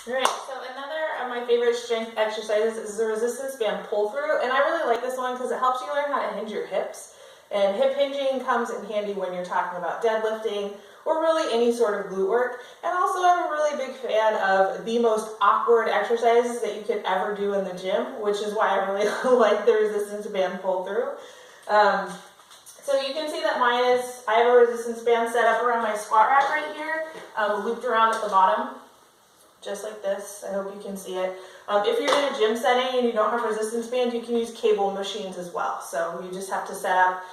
All right, so another of my favorite strength exercises is the resistance band pull through, and I really like this one because it helps you learn how to hinge your hips. And hip hinging comes in handy when you're talking about deadlifting or really any sort of glute work. And also I'm a really big fan of the most awkward exercises that you could ever do in the gym, which is why I really like the resistance band pull through. So you can see that mine is, I have a resistance band set up around my squat rack right here, looped around at the bottom, just like this. I hope you can see it. If you're in a gym setting and you don't have resistance band, you can use cable machines as well. So you just have to set up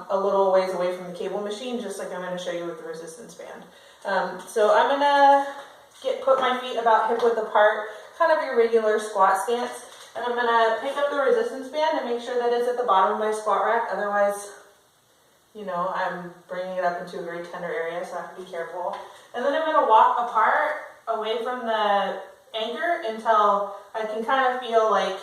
a little ways away from the cable machine, just like I'm going to show you with the resistance band. So I'm going to put my feet about hip width apart, kind of your regular squat stance. And I'm going to pick up the resistance band and make sure that it's at the bottom of my squat rack. Otherwise, you know, I'm bringing it up into a very tender area, so I have to be careful. And then I'm going to walk apart away from the anchor until I can kind of feel like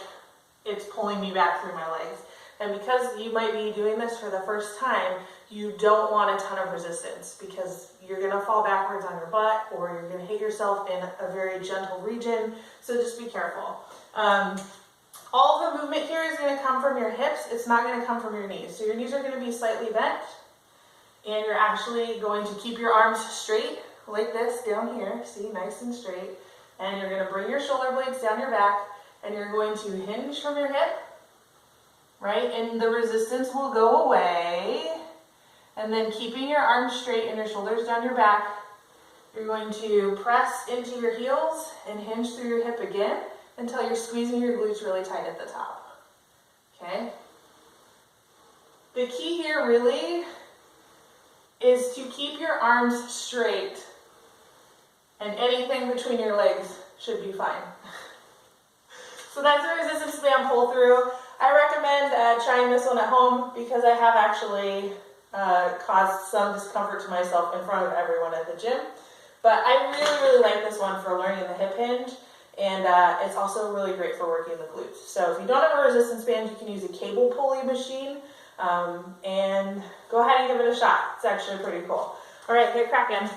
it's pulling me back through my legs. And because you might be doing this for the first time, you don't want a ton of resistance because you're going to fall backwards on your butt or you're going to hit yourself in a very gentle region. So just be careful. All of the movement here is going to come from your hips. It's not going to come from your knees. So your knees are going to be slightly bent and you're actually going to keep your arms straight like this down here. See, nice and straight. And you're going to bring your shoulder blades down your back and you're going to hinge from your hip, right? And the resistance will go away. And then keeping your arms straight and your shoulders down your back, you're going to press into your heels and hinge through your hip again until you're squeezing your glutes really tight at the top, okay? The key here really is to keep your arms straight and anything between your legs should be fine. So that's the resistance band pull through. I recommend trying this one at home because I have actually caused some discomfort to myself in front of everyone at the gym. But I really like this one for learning the hip hinge, and it's also really great for working the glutes. So if you don't have a resistance band, you can use a cable pulley machine, and go ahead and give it a shot. It's actually pretty cool. All right, get cracking.